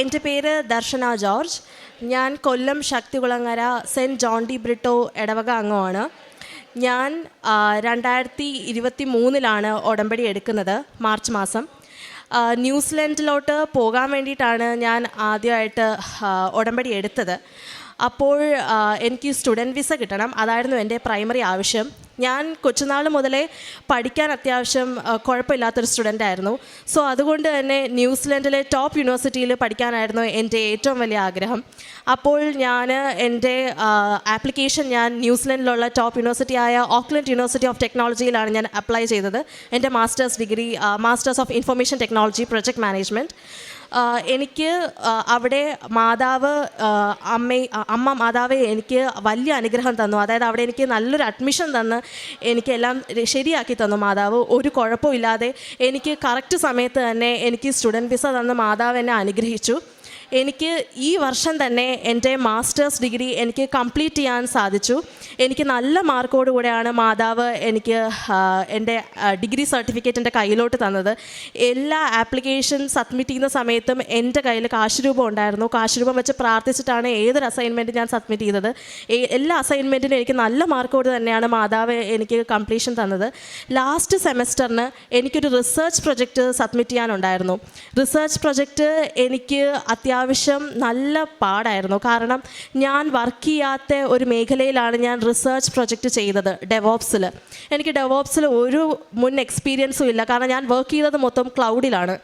എൻ്റെ പേര് ദർശന ജോർജ്. ഞാൻ Kollam Sakthikulangara saint John de Britto ഇടവക അംഗമാണ്. ഞാൻ 2023 ഉടമ്പടി എടുക്കുന്നത്, മാർച്ച് മാസം. ന്യൂസിലൻഡിലോട്ട് പോകാൻ വേണ്ടിയിട്ടാണ് ഞാൻ ആദ്യമായിട്ട് ഉടമ്പടി എടുത്തത്. അപ്പോൾ എനിക്ക് സ്റ്റുഡൻറ്റ് വിസ കിട്ടണം, അതായിരുന്നു എൻ്റെ പ്രൈമറി ആവശ്യം. ഞാൻ കൊച്ചുനാൾ മുതലേ പഠിക്കാൻ അത്യാവശ്യം കുഴപ്പമില്ലാത്തൊരു സ്റ്റുഡൻ്റ് ആയിരുന്നു. സോ അതുകൊണ്ട് തന്നെ ന്യൂസിലൻഡിലെ ടോപ്പ് യൂണിവേഴ്സിറ്റിയിൽ പഠിക്കാനായിരുന്നു എൻ്റെ ഏറ്റവും വലിയ ആഗ്രഹം. അപ്പോൾ ഞാൻ എൻ്റെ ആപ്ലിക്കേഷൻ ന്യൂസിലൻഡിലുള്ള ടോപ്പ് യൂണിവേഴ്സിറ്റിയായ ഓക്ലൻഡ് യൂണിവേഴ്സിറ്റി ഓഫ് ടെക്നോളജിയിലാണ് ഞാൻ അപ്ലൈ ചെയ്തത്. എൻ്റെ masters degree, masters of information technology, project management. എനിക്ക് അവിടെ അമ്മ മാതാവ് എനിക്ക് വലിയ അനുഗ്രഹം തന്നു. അതായത് അവിടെ എനിക്ക് നല്ലൊരു അഡ്മിഷൻ തന്ന് എനിക്കെല്ലാം ശരിയാക്കി തന്നു മാതാവ്. ഒരു കുഴപ്പമില്ലാതെ എനിക്ക് കറക്റ്റ് സമയത്ത് തന്നെ എനിക്ക് സ്റ്റുഡൻറ്റ് വിസ തന്ന് മാതാവ് എന്നെ അനുഗ്രഹിച്ചു. എനിക്ക് ഈ വർഷം തന്നെ എൻ്റെ മാസ്റ്റേഴ്സ് ഡിഗ്രി എനിക്ക് കംപ്ലീറ്റ് ചെയ്യാൻ സാധിച്ചു. എനിക്ക് നല്ല മാർക്കോടുകൂടെയാണ് മാതാവ് എനിക്ക് എൻ്റെ ഡിഗ്രി സർട്ടിഫിക്കറ്റ് എൻ്റെ കയ്യിലോട്ട് തന്നത്. എല്ലാ ആപ്ലിക്കേഷൻ സബ്മിറ്റ് ചെയ്യുന്ന സമയത്തും എൻ്റെ കയ്യിൽ കാശ് രൂപം ഉണ്ടായിരുന്നു. കാശ് രൂപം വെച്ച് പ്രാർത്ഥിച്ചിട്ടാണ് ഏതൊരു അസൈൻമെൻറ്റ് ഞാൻ സബ്മിറ്റ് ചെയ്തത്. എല്ലാ അസൈൻമെൻറ്റിനും എനിക്ക് നല്ല മാർക്കോട് തന്നെയാണ് മാതാവ് എനിക്ക് കംപ്ലീഷൻ തന്നത്. ലാസ്റ്റ് സെമസ്റ്ററിന് എനിക്കൊരു റിസർച്ച് പ്രൊജക്റ്റ് സബ്മിറ്റ് ചെയ്യാനുണ്ടായിരുന്നു. റിസർച്ച് പ്രൊജക്റ്റ് എനിക്ക് അത്യാവശ്യം നല്ല പാടായിരുന്നു. കാരണം ഞാൻ വർക്ക് ചെയ്യാത്ത ഒരു മേഖലയിലാണ് ഞാൻ റിസർച്ച് പ്രൊജക്റ്റ് ചെയ്തത്, ഡെവോപ്സിൽ. എനിക്ക് ഡെവോപ്സിൽ ഒരു മുൻ എക്സ്പീരിയൻസും ഇല്ല, കാരണം ഞാൻ വർക്ക് ചെയ്തത് മൊത്തം ക്ലൗഡിലാണ്.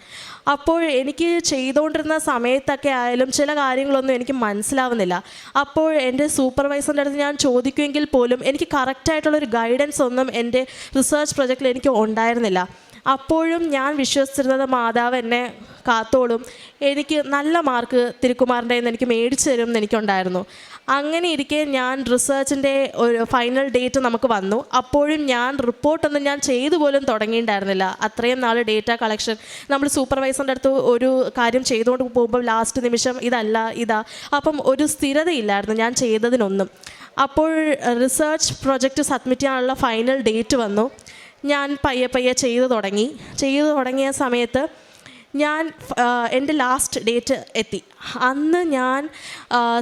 അപ്പോൾ എനിക്ക് ചെയ്തുകൊണ്ടിരുന്ന സമയത്തൊക്കെ ആയാലും ചില കാര്യങ്ങളൊന്നും എനിക്ക് മനസ്സിലാവുന്നില്ല. അപ്പോൾ എൻ്റെ സൂപ്പർവൈസറിൻ്റെ അടുത്ത് ഞാൻ ചോദിക്കുമെങ്കിൽ പോലും എനിക്ക് കറക്റ്റായിട്ടുള്ളൊരു ഗൈഡൻസ് ഒന്നും എൻ്റെ റിസർച്ച് പ്രൊജക്റ്റിൽ എനിക്ക് ഉണ്ടായിരുന്നില്ല. അപ്പോഴും ഞാൻ വിശ്വസിച്ചിരുന്നത് മാതാവ് എന്നെ കാത്തോളും, എനിക്ക് നല്ല മാർക്ക് തിരുക്കുമാറിൻ്റെ നിന്ന് എനിക്ക് മേടിച്ചു തരും എന്ന് എനിക്കുണ്ടായിരുന്നു. അങ്ങനെ ഇരിക്കെ ഞാൻ റിസർച്ചിൻ്റെ ഒരു ഫൈനൽ ഡേറ്റ് നമുക്ക് വന്നു. അപ്പോഴും ഞാൻ റിപ്പോർട്ടൊന്നും ഞാൻ ചെയ്തു പോലും തുടങ്ങിയിട്ടുണ്ടായിരുന്നില്ല. അത്രയും നാൾ ഡേറ്റ കളക്ഷൻ, നമ്മൾ സൂപ്പർവൈസറിൻ്റെ അടുത്ത് ഒരു കാര്യം ചെയ്തുകൊണ്ട് പോകുമ്പോൾ ലാസ്റ്റ് നിമിഷം ഇതാ. അപ്പം ഒരു സ്ഥിരതയില്ലായിരുന്നു ഞാൻ ചെയ്തതിനൊന്നും. അപ്പോൾ റിസർച്ച് പ്രൊജക്റ്റ് സബ്മിറ്റ് ചെയ്യാനുള്ള ഫൈനൽ ഡേറ്റ് വന്നു. ഞാൻ പയ്യെ ചെയ്തു തുടങ്ങിയ സമയത്ത് എൻ്റെ ലാസ്റ്റ് ഡേറ്റ് എത്തി. അന്ന് ഞാൻ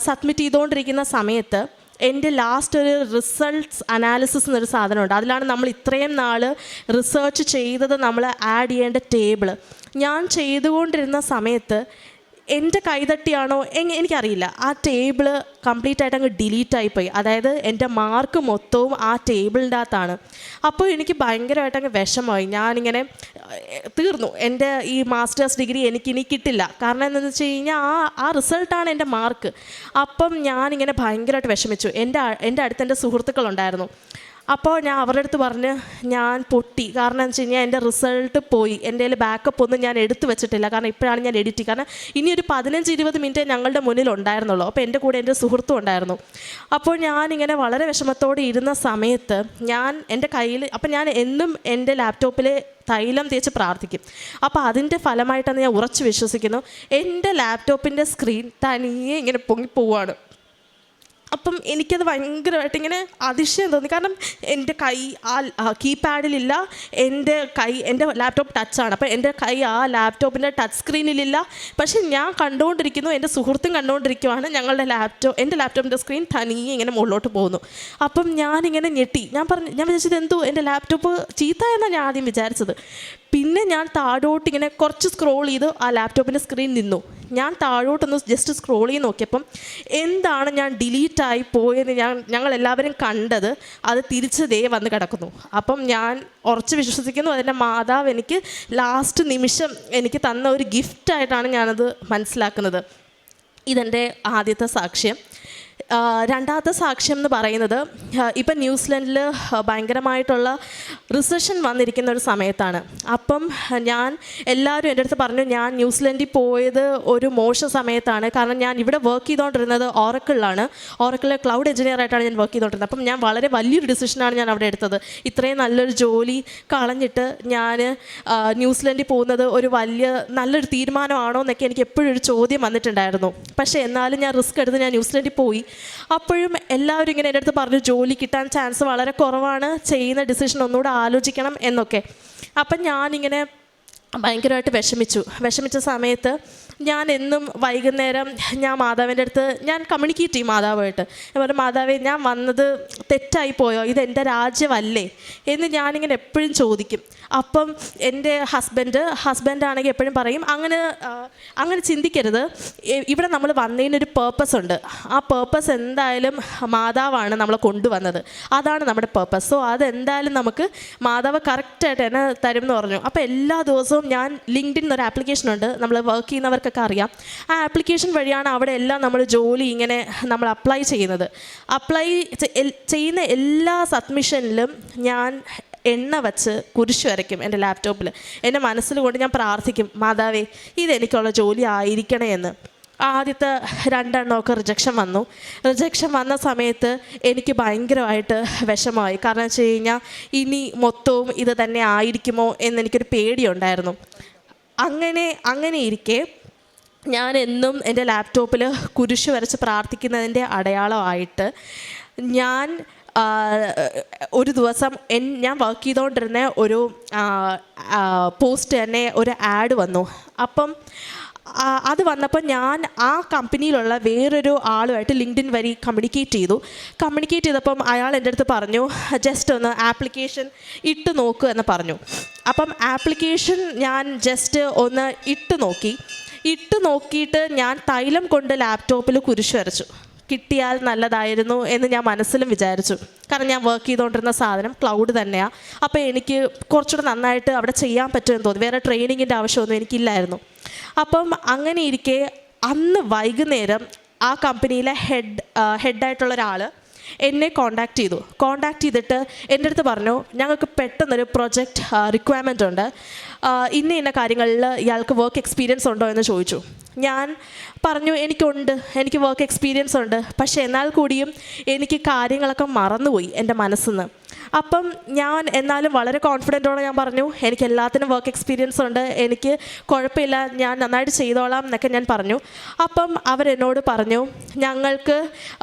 സബ്മിറ്റ് ചെയ്തുകൊണ്ടിരിക്കുന്ന സമയത്ത് എൻ്റെ ലാസ്റ്റ് ഒരു റിസൾട്ട്സ് അനാലിസിസ് എന്നൊരു സാധനമുണ്ട്. അതിലാണ് നമ്മൾ ഇത്രയും നാൾ റിസർച്ച് ചെയ്തത് നമ്മൾ ആഡ് ചെയ്യേണ്ട ടേബിൾ. ഞാൻ ചെയ്തുകൊണ്ടിരുന്ന സമയത്ത് എൻ്റെ കൈതട്ടിയാണോ എനിക്കറിയില്ല, ആ ടേബിൾ കംപ്ലീറ്റ് ആയിട്ട് അങ്ങ് ഡിലീറ്റായിപ്പോയി. അതായത് എൻ്റെ മാർക്ക് മൊത്തവും ആ ടേബിളിൻ്റെ അകത്താണ്. അപ്പോൾ എനിക്ക് ഭയങ്കരമായിട്ട് അങ്ങ് വിഷമമായി. ഞാനിങ്ങനെ തീർന്നു, എൻ്റെ ഈ മാസ്റ്റേഴ്സ് ഡിഗ്രി എനിക്കിനി കിട്ടില്ല. കാരണം എന്താണെന്ന് വെച്ച് കഴിഞ്ഞാൽ ആ റിസൾട്ടാണ് എൻ്റെ മാർക്ക്. അപ്പം ഞാനിങ്ങനെ ഭയങ്കരമായിട്ട് വിഷമിച്ചു. എൻ്റെ അടുത്ത് എൻ്റെ സുഹൃത്തുക്കളുണ്ടായിരുന്നു. അപ്പോൾ ഞാൻ അവരുടെ അടുത്ത് പറഞ്ഞ് ഞാൻ പൊട്ടി. കാരണം എന്ന് വെച്ച് കഴിഞ്ഞാൽ എൻ്റെ റിസൾട്ട് പോയി. എൻ്റെ കയ്യിൽ ബാക്കപ്പ് ഒന്നും ഞാൻ എടുത്തു വെച്ചിട്ടില്ല. കാരണം ഇപ്പോഴാണ് ഞാൻ എഡിറ്റ്. കാരണം ഇനി ഒരു 15-20 മിനിറ്റ് ഞങ്ങളുടെ മുന്നിൽ ഉണ്ടായിരുന്നുള്ളൂ. അപ്പോൾ എൻ്റെ കൂടെ എൻ്റെ സുഹൃത്തും ഉണ്ടായിരുന്നു. അപ്പോൾ ഞാനിങ്ങനെ വളരെ വിഷമത്തോടെ ഇരുന്ന സമയത്ത് എൻ്റെ കയ്യിൽ, അപ്പം ഞാൻ എന്നും എൻ്റെ ലാപ്ടോപ്പിൽ തൈലം തേച്ച് പ്രാർത്ഥിക്കും. അപ്പോൾ അതിൻ്റെ ഫലമായിട്ടാണ് ഞാൻ ഉറച്ചു വിശ്വസിക്കുന്നു. എൻ്റെ ലാപ്ടോപ്പിൻ്റെ സ്ക്രീൻ തനിയെ ഇങ്ങനെ പൊങ്ങിപ്പോവാണ്. അപ്പം എനിക്കത് ഭയങ്കരമായിട്ട് ഇങ്ങനെ അതിശയം തോന്നി. കാരണം എൻ്റെ കൈ ആ കീപാഡിലില്ല, എൻ്റെ ലാപ്ടോപ്പ് ടച്ചാണ്. അപ്പോൾ എൻ്റെ കൈ ആ ലാപ്ടോപ്പിൻ്റെ ടച്ച് സ്ക്രീനിലില്ല. പക്ഷേ ഞാൻ കണ്ടുകൊണ്ടിരിക്കുന്നു, എൻ്റെ സുഹൃത്തും കണ്ടുകൊണ്ടിരിക്കുവാണ്. എൻ്റെ ലാപ്ടോപ്പിൻ്റെ സ്ക്രീൻ തനിയെ ഇങ്ങനെ മുകളിലോട്ട് പോകുന്നു. അപ്പം ഞാനിങ്ങനെ ഞെട്ടി. ഞാൻ വിചാരിച്ചത് എന്തോ എൻ്റെ ലാപ്ടോപ്പ് ചീത്തയെന്നാണ് ഞാൻ ആദ്യം വിചാരിച്ചത്. പിന്നെ ഞാൻ താഴോട്ടിങ്ങനെ കുറച്ച് സ്ക്രോൾ ചെയ്ത് ആ ലാപ്ടോപ്പിൻ്റെ സ്ക്രീൻ നിന്നു. ഞാൻ താഴോട്ടൊന്ന് ജസ്റ്റ് സ്ക്രോൾ ചെയ്ത് നോക്കിയപ്പം എന്താണ് ഞാൻ ഡിലീറ്റായി പോയെന്ന് ഞങ്ങളെല്ലാവരും കണ്ടത്, അത് തിരിച്ച് വന്ന് കിടക്കുന്നു. അപ്പം ഞാൻ ഉറച്ച് വിശ്വസിക്കുന്നു അതിൻ്റെ മാതാവ് എനിക്ക് ലാസ്റ്റ് നിമിഷം എനിക്ക് തന്ന ഒരു ഗിഫ്റ്റായിട്ടാണ് ഞാനത് മനസ്സിലാക്കുന്നത്. ഇതെൻ്റെ ആദ്യത്തെ സാക്ഷ്യം. രണ്ടാമത്തെ സാക്ഷ്യം എന്ന് പറയുന്നത്, ഇപ്പം ന്യൂസിലൻഡിൽ ഭയങ്കരമായിട്ടുള്ള റിസഷൻ വന്നിരിക്കുന്ന ഒരു സമയത്താണ്. അപ്പം എല്ലാവരും എൻ്റെ അടുത്ത് പറഞ്ഞു ഞാൻ ന്യൂസിലൻഡിൽ പോയത് ഒരു മോശം സമയത്താണ്. കാരണം ഞാൻ ഇവിടെ വർക്ക് ചെയ്തുകൊണ്ടിരുന്നത് ഓറക്കിളിലാണ്. ഓറക്കിളിലെ ക്ലൗഡ് എഞ്ചിനീയറായിട്ടാണ് ഞാൻ വർക്ക് ചെയ്തുകൊണ്ടിരുന്നത്. അപ്പം ഞാൻ വളരെ വലിയൊരു ഡിസിഷനാണ് ഞാൻ അവിടെ എടുത്തത്. ഇത്രയും നല്ലൊരു ജോലി കളഞ്ഞിട്ട് ഞാൻ ന്യൂസിലൻഡിൽ പോകുന്നത് ഒരു നല്ലൊരു തീരുമാനമാണോ എന്നൊക്കെ എനിക്ക് എപ്പോഴും ഒരു ചോദ്യം വന്നിട്ടുണ്ടായിരുന്നു. പക്ഷേ എന്നാലും ഞാൻ റിസ്ക് എടുത്ത് ഞാൻ ന്യൂസിലൻഡിൽ പോയി. അപ്പോഴും എല്ലാവരും ഇങ്ങനെ എൻ്റെ അടുത്ത് പറഞ്ഞു ജോലി കിട്ടാൻ ചാൻസ് വളരെ കുറവാണ്, ചെയ്യുന്ന ഡിസിഷൻ ഒന്നുകൂടെ ആലോചിക്കണം എന്നൊക്കെ. അപ്പം ഞാനിങ്ങനെ ഭയങ്കരമായിട്ട് വിഷമിച്ച സമയത്ത് ഞാൻ എന്നും വൈകുന്നേരം ഞാൻ മാതാവിൻ്റെ അടുത്ത് ഞാൻ കമ്മ്യൂണിക്കേറ്റ് ചെയ്യും മാതാവുമായിട്ട്. ഞാൻ പറഞ്ഞു, മാതാവേ, ഞാൻ വന്നത് തെറ്റായിപ്പോയോ, ഇതെൻ്റെ രാജ്യമല്ലേ എന്ന് ഞാനിങ്ങനെ എപ്പോഴും ചോദിക്കും. അപ്പം എൻ്റെ ഹസ്ബൻഡാണെങ്കിൽ എപ്പോഴും പറയും, അങ്ങനെ ചിന്തിക്കരുത്, ഇവിടെ നമ്മൾ വന്നതിനൊരു പേർപ്പസ് ഉണ്ട്. ആ പേർപ്പസ് എന്തായാലും മാതാവാണ് നമ്മളെ കൊണ്ടുവന്നത്, അതാണ് നമ്മുടെ പേർപ്പസ്. സോ അതെന്തായാലും നമുക്ക് മാതാവ് കറക്റ്റായിട്ട് എന്നെ തരും എന്ന് പറഞ്ഞു. അപ്പോൾ എല്ലാ ദിവസവും ഞാൻ ലിങ്ക്ഡിൻ എന്നൊരു ആപ്ലിക്കേഷനുണ്ട്, നമ്മൾ വർക്ക് ചെയ്യുന്നവർക്കൊക്കെ അറിയാം. ആ ആപ്ലിക്കേഷൻ വഴിയാണ് അവിടെ എല്ലാം നമ്മൾ ജോലി ഇങ്ങനെ നമ്മൾ അപ്ലൈ ചെയ്യുന്നത്. ചെയ്യുന്ന എല്ലാ സബ്മിഷനിലും ഞാൻ എണ്ണ വച്ച് കുരിശ് വരയ്ക്കും എൻ്റെ ലാപ്ടോപ്പിൽ. എൻ്റെ മനസ്സിൽ കൊണ്ട് ഞാൻ പ്രാർത്ഥിക്കും, മാതാവേ, ഇതെനിക്കുള്ള ജോലി ആയിരിക്കണേ എന്ന്. ആദ്യത്തെ 2 എണ്ണമൊക്കെ റിജക്ഷൻ വന്നു. റിജക്ഷൻ വന്ന സമയത്ത് എനിക്ക് ഭയങ്കരമായിട്ട് വിഷമമായി. കാരണം വെച്ച് കഴിഞ്ഞാൽ ഇനി മൊത്തവും ഇത് തന്നെ ആയിരിക്കുമോ എന്നെനിക്കൊരു പേടിയുണ്ടായിരുന്നു. അങ്ങനെ ഇരിക്കെ ഞാൻ എന്നും എൻ്റെ ലാപ്ടോപ്പിൽ കുരിശ് വരച്ച് പ്രാർത്ഥിക്കുന്നതിൻ്റെ അടയാളമായിട്ട് ഞാൻ ഒരു ദിവസം ഞാൻ വർക്ക് ചെയ്തുകൊണ്ടിരുന്ന ഒരു പോസ്റ്റ് തന്നെ ഒരു ആഡ് വന്നു. അപ്പം അത് വന്നപ്പോൾ ഞാൻ ആ കമ്പനിയിലുള്ള വേറൊരു ആളുമായിട്ട് ലിങ്ക്ഡിൻ വഴി കമ്മ്യൂണിക്കേറ്റ് ചെയ്തപ്പം അയാൾ എൻ്റെ അടുത്ത് പറഞ്ഞു, ജസ്റ്റ് ഒന്ന് ആപ്ലിക്കേഷൻ ഇട്ട് നോക്കുക എന്ന് പറഞ്ഞു. അപ്പം ആപ്ലിക്കേഷൻ ഞാൻ ജസ്റ്റ് ഒന്ന് ഇട്ട് നോക്കിയിട്ട് ഞാൻ തൈലം കൊണ്ട് ലാപ്ടോപ്പിൽ കുരിശ് വരച്ചു. കിട്ടിയാൽ നല്ലതായിരുന്നു എന്ന് ഞാൻ മനസ്സിലും വിചാരിച്ചു. കാരണം ഞാൻ വർക്ക് ചെയ്തുകൊണ്ടിരുന്ന സാധനം ക്ലൗഡ് തന്നെയാണ്. അപ്പോൾ എനിക്ക് കുറച്ചുകൂടെ നന്നായിട്ട് അവിടെ ചെയ്യാൻ പറ്റുമെന്ന് തോന്നി. വേറെ ട്രെയിനിങ്ങിൻ്റെ ആവശ്യമൊന്നും എനിക്കില്ലായിരുന്നു. അപ്പം അങ്ങനെ ഇരിക്കെ അന്ന് വൈകുന്നേരം ആ കമ്പനിയിലെ ഹെഡായിട്ടുള്ള ഒരാൾ എന്നെ കോണ്ടാക്ട് ചെയ്തിട്ട് എൻ്റെ അടുത്ത് പറഞ്ഞു, ഞങ്ങൾക്ക് പെട്ടെന്നൊരു പ്രൊജക്റ്റ് റിക്വയർമെൻ്റ് ഉണ്ട്, ഇന്ന കാര്യങ്ങളിൽ ഇയാൾക്ക് വർക്ക് എക്സ്പീരിയൻസ് ഉണ്ടോ എന്ന് ചോദിച്ചു. ഞാൻ പറഞ്ഞു, എനിക്ക് വർക്ക് എക്സ്പീരിയൻസ് ഉണ്ട്, പക്ഷേ എന്നാൽ കൂടിയും എനിക്ക് കാര്യങ്ങളൊക്കെ മറന്നുപോയി എൻ്റെ മനസ്സിൽ നിന്ന്. അപ്പം ഞാൻ എന്നാലും വളരെ കോൺഫിഡൻറ്റോടെ ഞാൻ പറഞ്ഞു, എനിക്ക് എല്ലാത്തിനും വർക്ക് എക്സ്പീരിയൻസ് ഉണ്ട്, എനിക്ക് കുഴപ്പമില്ല, ഞാൻ നന്നായിട്ട് ചെയ്തോളാം എന്നൊക്കെ ഞാൻ പറഞ്ഞു. അപ്പം അവരെന്നോട് പറഞ്ഞു, ഞങ്ങൾക്ക്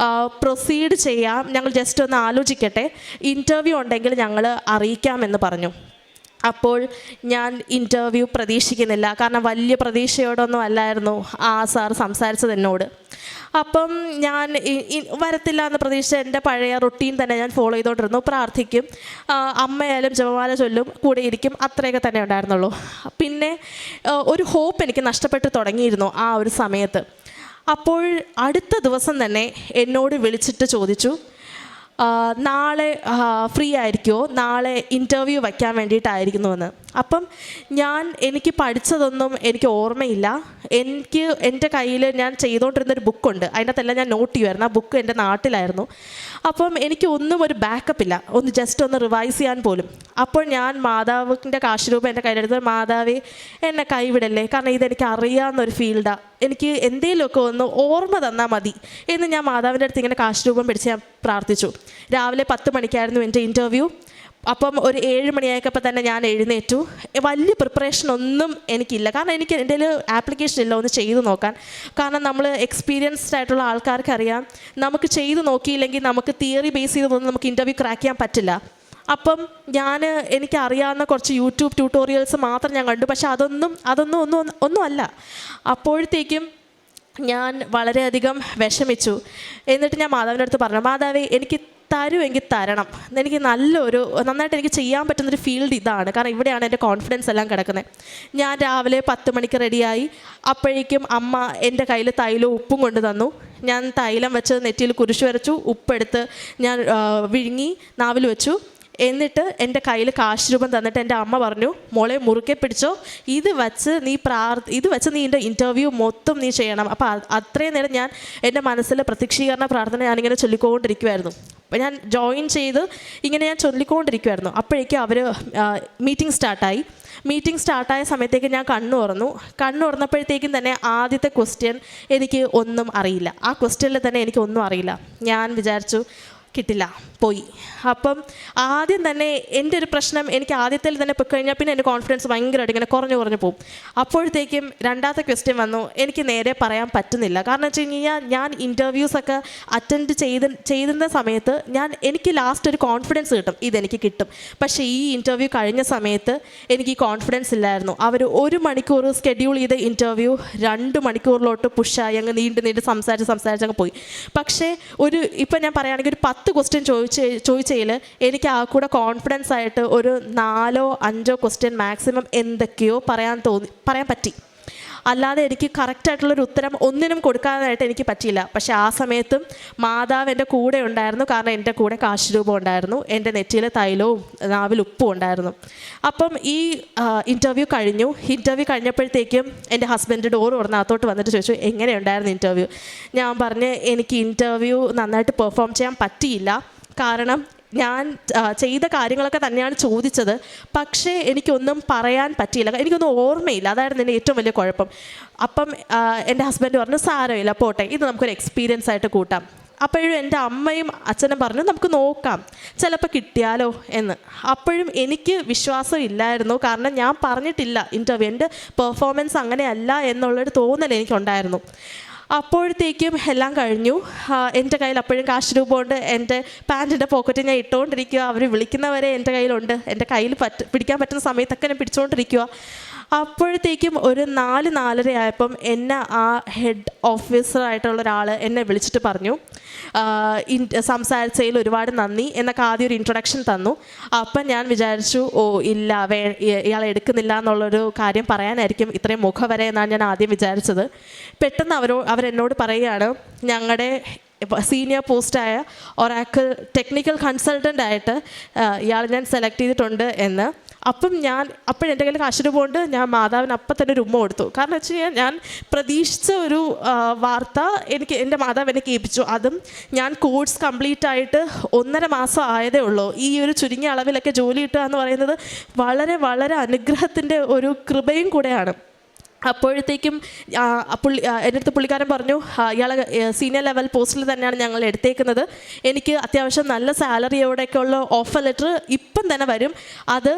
പ്രൊസീഡ് ചെയ്യാം, ഞങ്ങൾ ജസ്റ്റ് ഒന്ന് ആലോചിക്കട്ടെ, ഇൻ്റർവ്യൂ ഉണ്ടെങ്കിൽ ഞങ്ങൾ അറിയിക്കാമെന്ന് പറഞ്ഞു. അപ്പോൾ ഞാൻ ഇൻ്റർവ്യൂ പ്രതീക്ഷിക്കുന്നില്ല, കാരണം വലിയ പ്രതീക്ഷയോടൊന്നും അല്ലായിരുന്നു ആ സാർ സംസാരിച്ചത് എന്നോട്. അപ്പം ഞാൻ വരത്തില്ല എന്ന് പ്രതീക്ഷിച്ച എൻ്റെ പഴയ റൊട്ടീൻ തന്നെ ഞാൻ ഫോളോ ചെയ്തുകൊണ്ടിരുന്നു. പ്രാർത്ഥിക്കും, അമ്മയായാലും ജപമാല ചൊല്ലും, കൂടെ ഇരിക്കും, അത്രയൊക്കെ തന്നെ ഉണ്ടായിരുന്നുള്ളൂ. പിന്നെ ഒരു ഹോപ്പ് എനിക്ക് നഷ്ടപ്പെട്ടു തുടങ്ങിയിരുന്നു ആ ഒരു സമയത്ത്. അപ്പോൾ അടുത്ത ദിവസം തന്നെ എന്നോട് വിളിച്ചിട്ട് ചോദിച്ചു, നാളെ ഫ്രീ ആയിരിക്കുമോ, നാളെ ഇൻ്റർവ്യൂ വയ്ക്കാൻ വേണ്ടിയിട്ടായിരിക്കുന്നുവെന്ന്. അപ്പം എനിക്ക് പഠിച്ചതൊന്നും എനിക്ക് ഓർമ്മയില്ല. എൻ്റെ കയ്യിൽ ഞാൻ ചെയ്തുകൊണ്ടിരുന്നൊരു ബുക്കുണ്ട്, അതിനകത്തെല്ലാം ഞാൻ നോട്ട് ചെയ്യുമായിരുന്നു. ആ ബുക്ക് എൻ്റെ നാട്ടിലായിരുന്നു. അപ്പം എനിക്ക് ഒന്നും ഒരു ബാക്കപ്പ് ഇല്ല, ജസ്റ്റ് ഒന്ന് റിവൈസ് ചെയ്യാൻ പോലും. അപ്പോൾ ഞാൻ മാതാവിൻ്റെ കാശുരൂപം എൻ്റെ കയ്യിലെടുത്ത്, മാതാവേ എന്നെ കൈവിടല്ലേ, കാരണം ഇതെനിക്ക് അറിയാവുന്നൊരു ഫീൽഡാണ്, എനിക്ക് എന്തെങ്കിലുമൊക്കെ ഒന്ന് ഓർമ്മ തന്നാൽ മതി എന്ന് ഞാൻ മാതാവിൻ്റെ അടുത്ത് ഇങ്ങനെ കാശുരൂപം പിടിച്ച് ഞാൻ പ്രാർത്ഥിച്ചു. രാവിലെ 10 മണിക്കായിരുന്നു എൻ്റെ ഇൻ്റർവ്യൂ. അപ്പം ഒരു 7 മണിയായപ്പോൾ തന്നെ ഞാൻ എഴുന്നേറ്റു. വലിയ പ്രിപ്പറേഷൻ ഒന്നും എനിക്കില്ല, കാരണം എനിക്ക് എൻ്റെ ആപ്ലിക്കേഷൻ ഇല്ല ഒന്ന് ചെയ്തു നോക്കാൻ. കാരണം നമ്മൾ എക്സ്പീരിയൻസ്ഡ് ആയിട്ടുള്ള ആൾക്കാർക്ക് അറിയാം, നമുക്ക് ചെയ്തു നോക്കിയില്ലെങ്കിൽ നമുക്ക് തിയറി ബേസ് ചെയ്തൊന്നും നമുക്ക് ഇൻ്റർവ്യൂ ക്രാക്ക് ചെയ്യാൻ പറ്റില്ല. അപ്പം എനിക്കറിയാവുന്ന കുറച്ച് യൂട്യൂബ് ട്യൂട്ടോറിയൽസ് മാത്രം ഞാൻ കണ്ടു, പക്ഷെ ഒന്നും അല്ല. അപ്പോഴത്തേക്കും ഞാൻ വളരെയധികം വിഷമിച്ചു. എന്നിട്ട് ഞാൻ മാതാവിൻ്റെ അടുത്ത് പറഞ്ഞു, മാതാവേ എനിക്ക് തരുമെങ്കിൽ തരണം, എനിക്ക് നന്നായിട്ട് എനിക്ക് ചെയ്യാൻ പറ്റുന്നൊരു ഫീൽഡ് ഇതാണ്, കാരണം ഇവിടെയാണ് എൻ്റെ കോൺഫിഡൻസ് എല്ലാം കിടക്കുന്നത്. ഞാൻ രാവിലെ 10 മണിക്ക് റെഡിയായി. അപ്പോഴേക്കും അമ്മ എൻ്റെ കയ്യിൽ തൈലവും ഉപ്പും കൊണ്ട് തന്നു. ഞാൻ തൈലം വെച്ച് നെറ്റിയിൽ കുരിശ് വരച്ചു, ഉപ്പെടുത്ത് ഞാൻ വിഴുങ്ങി നാവിൽ വെച്ചു. എന്നിട്ട് എൻ്റെ കയ്യിൽ കാശ് രൂപം തന്നിട്ട് എൻ്റെ അമ്മ പറഞ്ഞു, മോളെ മുറുക്കെ പിടിച്ചോ, ഇത് വെച്ച് നീ എൻ്റെ ഇൻ്റർവ്യൂ മൊത്തം നീ ചെയ്യണം. അപ്പോൾ അത്രയും നേരം ഞാൻ എൻ്റെ മനസ്സിൽ പ്രത്യക്ഷീകരണ പ്രാർത്ഥന ഞാനിങ്ങനെ ചൊല്ലിക്കൊണ്ടിരിക്കുമായിരുന്നു. അപ്പോൾ ഞാൻ ജോയിൻ ചെയ്ത് ഇങ്ങനെ ഞാൻ ചൊല്ലിക്കൊണ്ടിരിക്കുമായിരുന്നു. അപ്പോഴേക്കും അവർ മീറ്റിംഗ് സ്റ്റാർട്ടായ സമയത്തേക്ക് ഞാൻ കണ്ണു തുറന്നപ്പോഴത്തേക്കും തന്നെ ആദ്യത്തെ ക്വസ്റ്റ്യൻ എനിക്ക് ഒന്നും അറിയില്ല. ആ ക്വസ്റ്റ്യനിൽ തന്നെ എനിക്ക് ഒന്നും അറിയില്ല. ഞാൻ വിചാരിച്ചു കിട്ടില്ല, പോയി. അപ്പം ആദ്യം തന്നെ എൻ്റെ ഒരു പ്രശ്നം, എനിക്ക് ആദ്യത്തിൽ തന്നെ പോയി കഴിഞ്ഞാൽ പിന്നെ എൻ്റെ കോൺഫിഡൻസ് ഭയങ്കരമായിട്ട് ഇങ്ങനെ കുറഞ്ഞു പോകും. അപ്പോഴത്തേക്കും രണ്ടാമത്തെ ക്വസ്റ്റ്യൻ വന്നു, എനിക്ക് നേരെ പറയാൻ പറ്റുന്നില്ല. കാരണം വെച്ച് കഴിഞ്ഞാൽ ഞാൻ ഇൻ്റർവ്യൂസൊക്കെ അറ്റൻഡ് ചെയ്യുന്ന സമയത്ത് എനിക്ക് ലാസ്റ്റ് ഒരു കോൺഫിഡൻസ് കിട്ടും, ഇതെനിക്ക് കിട്ടും. പക്ഷേ ഈ ഇൻ്റർവ്യൂ കഴിഞ്ഞ സമയത്ത് എനിക്ക് ഈ കോൺഫിഡൻസ് ഇല്ലായിരുന്നു. അവർ 1 മണിക്കൂർ സ്കെഡ്യൂൾ ചെയ്ത ഇൻ്റർവ്യൂ 2 മണിക്കൂറിലോട്ട് പുഷായി അങ്ങ് നീണ്ട് സംസാരിച്ചങ്ങ് പോയി. പക്ഷേ ഇപ്പം ഞാൻ പറയുകയാണെങ്കിൽ ഒരു 10 ക്വസ്റ്റ്യൻ ചോദിച്ചതിൽ എനിക്ക് ആ കൂടെ കോൺഫിഡൻസ് ആയിട്ട് ഒരു 4-5 ക്വസ്റ്റ്യൻ മാക്സിമം എന്തൊക്കെയോ പറയാൻ പറ്റി. അല്ലാതെ എനിക്ക് കറക്റ്റായിട്ടുള്ളൊരു ഉത്തരം ഒന്നിനും കൊടുക്കാനായിട്ട് എനിക്ക് പറ്റിയില്ല. പക്ഷേ ആ സമയത്തും മാതാവ് എൻ്റെ കൂടെ ഉണ്ടായിരുന്നു. കാരണം എൻ്റെ കൂടെ കാശുരൂപം ഉണ്ടായിരുന്നു, എൻ്റെ നെറ്റിയിൽ തൈലവും നാവിൽ ഉപ്പും ഉണ്ടായിരുന്നു. അപ്പം ഈ ഇൻ്റർവ്യൂ കഴിഞ്ഞപ്പോഴത്തേക്കും എൻ്റെ ഹസ്ബൻഡ് ഡോർ തുറന്നകത്തോട്ട് വന്നിട്ട് ചോദിച്ചു, എങ്ങനെയുണ്ടായിരുന്നു ഇൻ്റർവ്യൂ? ഞാൻ പറഞ്ഞ്, എനിക്ക് ഇൻ്റർവ്യൂ നന്നായിട്ട് പെർഫോം ചെയ്യാൻ പറ്റിയില്ല. കാരണം ഞാൻ ചെയ്ത കാര്യങ്ങളൊക്കെ തന്നെയാണ് ചോദിച്ചത്, പക്ഷേ എനിക്കൊന്നും പറയാൻ പറ്റിയില്ല, എനിക്കൊന്നും ഓർമ്മയില്ല. അതായിരുന്നു എൻ്റെ ഏറ്റവും വലിയ കുഴപ്പം. അപ്പം എൻ്റെ ഹസ്ബൻഡ് പറഞ്ഞു, സാരമില്ല, പോട്ടെ, ഇത് നമുക്കൊരു എക്സ്പീരിയൻസ് ആയിട്ട് കൂട്ടാം. അപ്പോഴും എൻ്റെ അമ്മയും അച്ഛനും പറഞ്ഞു, നമുക്ക് നോക്കാം, ചിലപ്പോൾ കിട്ടിയാലോ എന്ന്. അപ്പോഴും എനിക്ക് വിശ്വാസം ഇല്ലായിരുന്നു. കാരണം ഞാൻ പറഞ്ഞിട്ടില്ല ഇൻ്റർവ്യൂ, എൻ്റെ പെർഫോമൻസ് അങ്ങനെയല്ല എന്നുള്ളൊരു തോന്നൽ എനിക്കുണ്ടായിരുന്നു. അപ്പോഴത്തേക്കും എല്ലാം കഴിഞ്ഞു. എൻ്റെ കയ്യിൽ അപ്പോഴും കാശ് രൂപമുണ്ട്. എൻ്റെ പാൻറ്റിൻ്റെ പോക്കറ്റിൽ ഞാൻ ഇട്ടുകൊണ്ടിരിക്കുക. അവർ വിളിക്കുന്നവരെ എൻ്റെ കയ്യിലുണ്ട്. എൻ്റെ കയ്യിൽ പിടിക്കാൻ പറ്റുന്ന സമയത്തൊക്കെ ഞാൻ പിടിച്ചുകൊണ്ടിരിക്കുക. അപ്പോഴത്തേക്കും ഒരു 4-4:30 ആയപ്പം എന്നെ ആ ഹെഡ് ഓഫീസറായിട്ടുള്ള ഒരാൾ എന്നെ വിളിച്ചിട്ട് പറഞ്ഞു, സംസാരിച്ചതിൽ ഒരുപാട് നന്ദി എന്നൊക്കെ ആദ്യം ഒരു ഇൻട്രൊഡക്ഷൻ തന്നു. അപ്പം ഞാൻ വിചാരിച്ചു, ഇല്ല, ഇയാളെ എടുക്കുന്നില്ല എന്നുള്ളൊരു കാര്യം പറയാനായിരിക്കും ഇത്രയും മുഖവരെ എന്നാണ് ഞാൻ ആദ്യം വിചാരിച്ചത്. പെട്ടെന്ന് അവരെന്നോട് പറയുകയാണ്, ഞങ്ങളുടെ സീനിയർ പോസ്റ്റായ ഒറാക്കിൾ ടെക്നിക്കൽ കൺസൾട്ടൻ്റ് ആയിട്ട് ഇയാളെ ഞാൻ സെലക്ട് ചെയ്തിട്ടുണ്ട് എന്ന്. അപ്പോഴെൻ്റെ കയ്യിൽ കാശുരൂപമുണ്ട്. ഞാൻ മാതാവിന് അപ്പം തന്നെ ഒരു ഉമ്മ കൊടുത്തു. കാരണം വെച്ച് കഴിഞ്ഞാൽ ഞാൻ പ്രതീക്ഷിച്ച ഒരു വാർത്ത എൻ്റെ മാതാവ് എന്നെ കേൾപ്പിച്ചു. അതും ഞാൻ കോഴ്സ് കംപ്ലീറ്റ് ആയിട്ട് 1.5 മാസം ആയതേ ഉള്ളൂ. ഈ ഒരു ചുരുങ്ങിയ അളവിലൊക്കെ ജോലി കിട്ടുക എന്ന് പറയുന്നത് വളരെ വളരെ അനുഗ്രഹത്തിൻ്റെ ഒരു കൃപയും കൂടെയാണ്. അപ്പോഴത്തേക്കും എൻ്റെ അടുത്ത് പുള്ളിക്കാരൻ പറഞ്ഞു, ഇയാളെ സീനിയർ ലെവൽ പോസ്റ്റിൽ തന്നെയാണ് ഞങ്ങൾ എടുത്തേക്കുന്നത്. എനിക്ക് അത്യാവശ്യം നല്ല സാലറിയോടെയൊക്കെ ഉള്ള ഓഫർ ലെറ്റർ ഇപ്പം തന്നെ വരും. അത്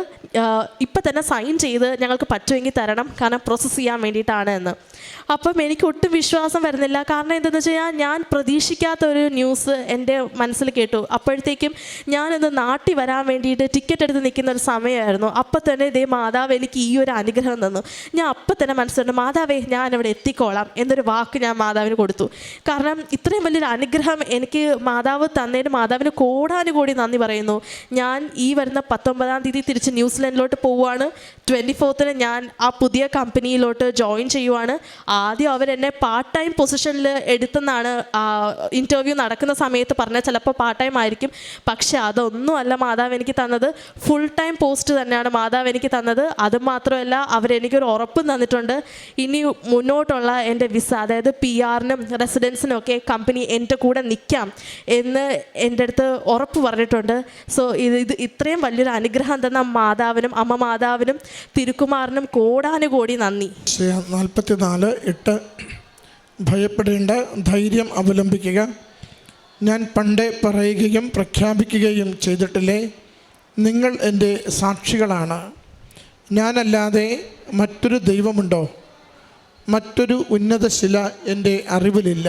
ഇപ്പം തന്നെ സൈൻ ചെയ്ത് ഞങ്ങൾക്ക് പറ്റുമെങ്കിൽ തരണം, കാരണം പ്രോസസ്സ് ചെയ്യാൻ വേണ്ടിയിട്ടാണ് എന്ന്. അപ്പം എനിക്ക് ഒട്ടും വിശ്വാസം വരുന്നില്ല. കാരണം എന്താണെന്ന് വെച്ച് കഴിഞ്ഞാൽ ഞാൻ പ്രതീക്ഷിക്കാത്തൊരു ന്യൂസ് എൻ്റെ മനസ്സിൽ കേട്ടു. അപ്പോഴത്തേക്കും ഞാനിന്ന് നാട്ടിൽ വരാൻ വേണ്ടിയിട്ട് ടിക്കറ്റ് എടുത്ത് നിൽക്കുന്ന ഒരു സമയമായിരുന്നു. അപ്പം തന്നെ ഇതേ മാതാവ് എനിക്ക് ഈ ഒരു അനുഗ്രഹം തന്നു. ഞാൻ അപ്പം തന്നെ മനസ്സിലുണ്ട്, മാതാവേ, ഞാനിവിടെ എത്തിക്കോളാം എന്നൊരു വാക്ക് ഞാൻ മാതാവിന് കൊടുത്തു. കാരണം ഇത്രയും വലിയൊരു അനുഗ്രഹം എനിക്ക് മാതാവ് തന്നതിന് മാതാവിന് കോടാനുകോടി നന്ദി പറയുന്നു. ഞാൻ ഈ വരുന്ന 19-ാം തീയതി തിരിച്ച് ന്യൂസിലൻഡിലോട്ട് പോവുകയാണ്. 24th ഞാൻ ആ പുതിയ കമ്പനിയിലോട്ട് ജോയിൻ ചെയ്യുവാണ്. ആദ്യം അവരെന്നെ പാർട്ട് ടൈം പൊസിഷനിൽ എടുത്തെന്നാണ് ഇൻ്റർവ്യൂ നടക്കുന്ന സമയത്ത് പറഞ്ഞാൽ, ചിലപ്പോൾ പാർട്ട് ടൈം ആയിരിക്കും. പക്ഷേ അതൊന്നുമല്ല മാതാവ് എനിക്ക് തന്നത്, ഫുൾ ടൈം പോസ്റ്റ് തന്നെയാണ് മാതാവ് എനിക്ക് തന്നത്. അതുമാത്രമല്ല, അവരെനിക്കൊരു ഉറപ്പും തന്നിട്ടുണ്ട്, ഇനി മുന്നോട്ടുള്ള എൻ്റെ വിസ, അതായത് PR-നും റെസിഡൻസിനും ഒക്കെ കമ്പനി എൻ്റെ കൂടെ നിൽക്കാം എന്ന് എൻ്റെ അടുത്ത് ഉറപ്പ് പറഞ്ഞിട്ടുണ്ട്. സോ ഇത് ഇത്രയും വലിയൊരു അനുഗ്രഹം തന്ന മാതാവിനും അമ്മ മാതാവിനും തിരുക്കുമാറിനും കോടാനുകോടി നന്ദി. 44:8 ഭയപ്പെടേണ്ട, ധൈര്യം അവലംബിക്കുക. ഞാൻ പണ്ടേ പറയുകയും പ്രഖ്യാപിക്കുകയും ചെയ്തിട്ടില്ലേ, നിങ്ങൾ എൻ്റെ സാക്ഷികളാണ്. ഞാനല്ലാതെ മറ്റൊരു ദൈവമുണ്ടോ? മറ്റൊരു ഉന്നത ശില എൻ്റെ അറിവിലില്ല.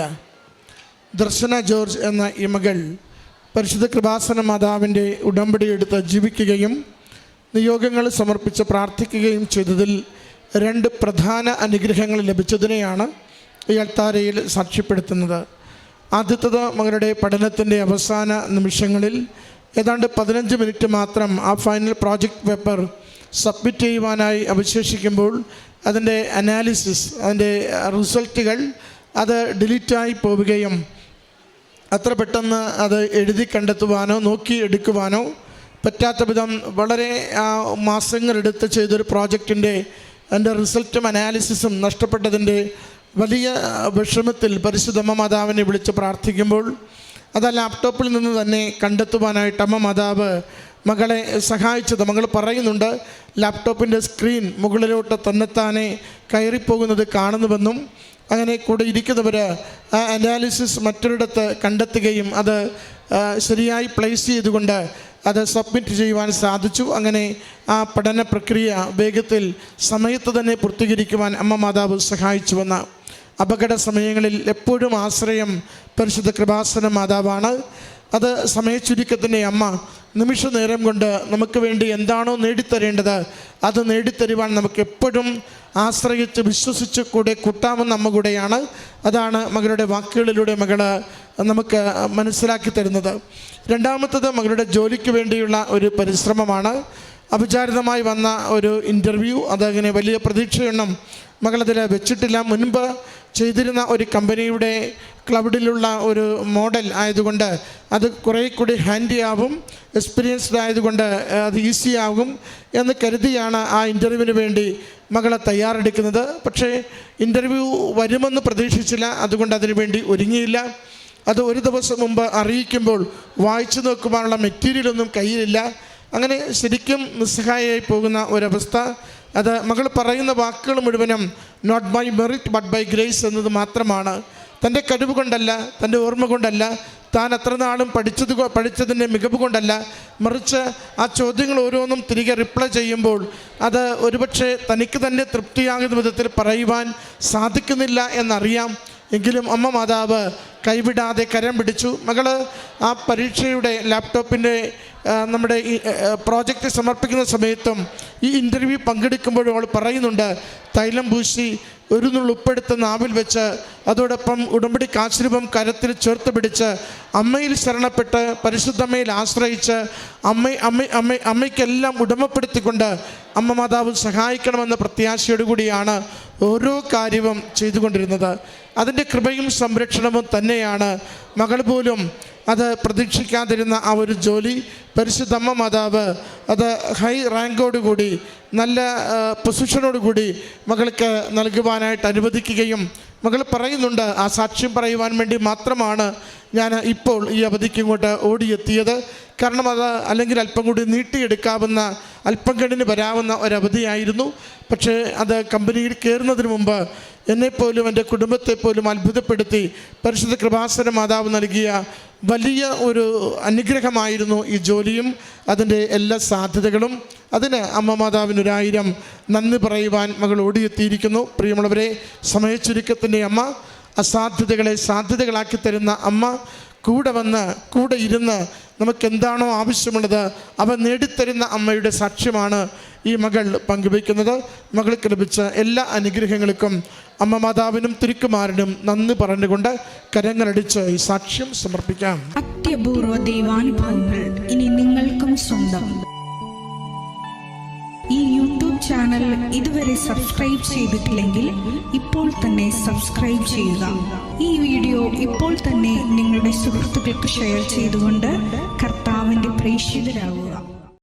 ദർശന ജോർജ് എന്ന ഈ മകൾ പരിശുദ്ധ കൃപാസന മാതാവിൻ്റെ ഉടമ്പടിയെടുത്ത് ജീവിക്കുകയും നിയോഗങ്ങൾ സമർപ്പിച്ച് പ്രാർത്ഥിക്കുകയും ചെയ്തതിൽ 2 പ്രധാന അനുഗ്രഹങ്ങൾ ലഭിച്ചതിനെയാണ് ഈ അൾത്താരയിൽ സാക്ഷ്യപ്പെടുത്തുന്നത്. ആദ്യത്തേത്, മകളുടെ പഠനത്തിൻ്റെ അവസാന നിമിഷങ്ങളിൽ ഏതാണ്ട് 15 മിനിറ്റ് മാത്രം ആ ഫൈനൽ പ്രോജക്റ്റ് പേപ്പർ സബ്മിറ്റ് ചെയ്യുവാനായി അവശേഷിക്കുമ്പോൾ അതിൻ്റെ അനാലിസിസ്, അതിൻ്റെ റിസൾട്ടുകൾ അത് ഡിലീറ്റായി പോവുകയും അത്ര പെട്ടെന്ന് അത് എഴുതി കണ്ടെത്തുവാനോ നോക്കി എടുക്കുവാനോ പറ്റാത്ത വിധം വളരെ മാസങ്ങളെടുത്ത് ചെയ്തൊരു പ്രോജക്റ്റിൻ്റെ അതിൻ്റെ റിസൾട്ടും അനാലിസിസും നഷ്ടപ്പെട്ടതിൻ്റെ വലിയ വിഷമത്തിൽ പരിശുദ്ധ മാതാവിനെ വിളിച്ച് പ്രാർത്ഥിക്കുമ്പോൾ അത് ആ ലാപ്ടോപ്പിൽ നിന്ന് തന്നെ കണ്ടെത്തുവാനായിട്ട് അമ്മ മാതാവ് മകളെ സഹായിച്ചത്. മകൾ പറയുന്നുണ്ട്, ലാപ്ടോപ്പിൻ്റെ സ്ക്രീൻ മുകളിലോട്ട് തന്നെത്താനെ കയറിപ്പോകുന്നത് കാണുന്നുവെന്നും അങ്ങനെ കൂടെ ഇരിക്കുന്നവർ ആ അനാലിസിസ് മറ്റൊരിടത്ത് കണ്ടെത്തുകയും അത് ശരിയായി പ്ലേസ് ചെയ്തുകൊണ്ട് അത് സബ്മിറ്റ് ചെയ്യുവാൻ സാധിച്ചു. അങ്ങനെ ആ പഠന പ്രക്രിയ വേഗത്തിൽ സമയത്ത് തന്നെ പൂർത്തീകരിക്കുവാൻ അമ്മ മാതാവ് സഹായിച്ചുവെന്ന്. അപകട സമയങ്ങളിൽ എപ്പോഴും ആശ്രയം പരിശുദ്ധ കൃപാസന മാതാവാണ്. അത് സമയച്ചുരുക്കത്തിൻ്റെ അമ്മ നിമിഷ നേരം കൊണ്ട് നമുക്ക് വേണ്ടി എന്താണോ നേടിത്തരേണ്ടത് അത് നേടിത്തരുവാൻ നമുക്ക് എപ്പോഴും ആശ്രയിച്ച് വിശ്വസിച്ച് കൂടെ കൂട്ടാവുന്ന അമ്മ കൂടെയാണ്. അതാണ് മകളുടെ വാക്കുകളിലൂടെ മകൾ നമുക്ക് മനസ്സിലാക്കി തരുന്നത്. രണ്ടാമത്തത് മകളുടെ ജോലിക്ക് വേണ്ടിയുള്ള ഒരു പരിശ്രമമാണ്. അവിചാരിതമായി വന്ന ഒരു ഇൻ്റർവ്യൂ, അതങ്ങനെ വലിയ പ്രതീക്ഷയൊന്നും മകളതിൽ വെച്ചിട്ടില്ല. മുൻപ് ചെയ്തിരുന്ന ഒരു കമ്പനിയുടെ ക്ലൗഡിലുള്ള ഒരു മോഡൽ ആയതുകൊണ്ട് അത് കുറേ കൂടി ഹാൻഡി ആവും, എക്സ്പീരിയൻസ്ഡ് ആയതുകൊണ്ട് അത് ഈസി ആകും എന്ന് കരുതിയാണ് ആ ഇൻ്റർവ്യൂവിന് വേണ്ടി മകളെ തയ്യാറെടുക്കുന്നത്. പക്ഷേ ഇൻ്റർവ്യൂ വരുമെന്ന് പ്രതീക്ഷിച്ചില്ല, അതുകൊണ്ട് അതിനു വേണ്ടി ഒരുങ്ങിയില്ല. അത് ഒരു ദിവസം മുമ്പ് അറിയിക്കുമ്പോൾ വായിച്ചു നോക്കുവാനുള്ള മെറ്റീരിയലൊന്നും കയ്യിലില്ല. അങ്ങനെ ശരിക്കും നിസ്സഹായമായി പോകുന്ന ഒരവസ്ഥ. അത് മകൾ പറയുന്ന വാക്കുകൾ മുഴുവനും not by merit but by grace എന്നത് മാത്രമാണ്. തൻ്റെ കഴിവ് കൊണ്ടല്ല, തൻ്റെ ഓർമ്മ കൊണ്ടല്ല, താൻ അത്ര നാളും പഠിച്ചതിൻ്റെ മികവ് കൊണ്ടല്ല, മറിച്ച് ആ ചോദ്യങ്ങൾ ഓരോന്നും തിരികെ റിപ്ലൈ ചെയ്യുമ്പോൾ അത് ഒരുപക്ഷെ തനിക്ക് തന്നെ തൃപ്തിയാകുന്ന വിധത്തിൽ പറയുവാൻ സാധിക്കുന്നില്ല എന്നറിയാം. എങ്കിലും അമ്മ മാതാവ് കൈവിടാതെ കരം പിടിച്ചു. മകള് ആ പരീക്ഷയുടെ ലാപ്ടോപ്പിൻ്റെ നമ്മുടെ ഈ പ്രോജക്റ്റ് സമർപ്പിക്കുന്ന സമയത്തും ഈ ഇൻ്റർവ്യൂ പങ്കെടുക്കുമ്പോഴും അവൾ പറയുന്നുണ്ട്, തൈലം പൂശി ഒരു നുള്ളുപ്പെടുത്ത് നാവിൽ വെച്ച് അതോടൊപ്പം ഉടമ്പടി കാശ്രൂപം കരത്തിൽ ചേർത്ത് പിടിച്ച് അമ്മയിൽ ശരണപ്പെട്ട് പരിശുദ്ധമ്മയിൽ ആശ്രയിച്ച് അമ്മയ്ക്കെല്ലാം ഉടമപ്പെടുത്തിക്കൊണ്ട് അമ്മ മാതാവ് സഹായിക്കണമെന്ന പ്രത്യാശയോടുകൂടിയാണ് ഓരോ കാര്യവും ചെയ്തുകൊണ്ടിരുന്നത്. അതിൻ്റെ കൃപയും സംരക്ഷണവും തന്നെയാണ് മകൾ പോലും അത് പ്രതീക്ഷിക്കാതിരുന്ന ആ ഒരു ജോലി പരിശുദ്ധമ്മ മാതാവ് അത് ഹൈ റാങ്കോടുകൂടി നല്ല പൊസിഷനോടുകൂടി മകൾക്ക് നൽകുവാനായിട്ട് അനുവദിക്കുകയും മകൾ പറയുന്നുണ്ട്, ആ സാക്ഷ്യം പറയുവാൻ വേണ്ടി മാത്രമാണ് ഞാൻ ഇപ്പോൾ ഈ അവധിക്ക് ഇങ്ങോട്ട് ഓടിയെത്തിയത്. കാരണം അത് അല്ലെങ്കിൽ അല്പം കൂടി നീട്ടിയെടുക്കാവുന്ന, അല്പം കഴിഞ്ഞ് വരാവുന്ന ഒരവധിയായിരുന്നു. പക്ഷേ അത് കമ്പനിയിൽ കയറുന്നതിന് മുമ്പ് എന്നെപ്പോലും എൻ്റെ കുടുംബത്തെപ്പോലും അത്ഭുതപ്പെടുത്തി പരിശുദ്ധ കൃപാസന മാതാവ് നൽകിയ വലിയ ഒരു അനുഗ്രഹമായിരുന്നു ഈ ജോലിയും അതിൻ്റെ എല്ലാ സാധ്യതകളും. അതിന് അമ്മ മാതാവിനൊരായിരം നന്ദി പറയുവാൻ മകൾ ഓടിയെത്തിയിരിക്കുന്നു. പ്രിയമുള്ളവരെ, സമയച്ചുരുക്കത്തിൻ്റെ അമ്മ, അസാധ്യതകളെ സാധ്യതകളാക്കി തരുന്ന അമ്മ, കൂടെ വന്ന് കൂടെ ഇരുന്ന് നമുക്കെന്താണോ ആവശ്യമുള്ളത് അവ നേടിത്തരുന്ന അമ്മയുടെ സാക്ഷ്യമാണ് ഈ മകൾ പങ്കുവയ്ക്കുന്നത്. മകൾക്ക് ലഭിച്ച എല്ലാ അനുഗ്രഹങ്ങൾക്കും അമ്മ മാതാവിനും തിരുക്കുമാരനും നന്ദി പറഞ്ഞുകൊണ്ട് കരങ്ങളടിച്ച് ഈ സാക്ഷ്യം സമർപ്പിക്കാം. അത്യപൂർവ ദൈവാനുഭവങ്ങൾ ഇനി നിങ്ങൾക്കും സ്വന്തം. ഈ യൂട്യൂബ് ചാനൽ ഇതുവരെ സബ്സ്ക്രൈബ് ചെയ്തിട്ടില്ലെങ്കിൽ ഇപ്പോൾ തന്നെ സബ്സ്ക്രൈബ് ചെയ്യുക. ഈ വീഡിയോ ഇപ്പോൾ തന്നെ നിങ്ങളുടെ സുഹൃത്തുക്കൾക്ക് ഷെയർ ചെയ്തുകൊണ്ട് കർത്താവിൻ്റെ പ്രേക്ഷിതരാകുക.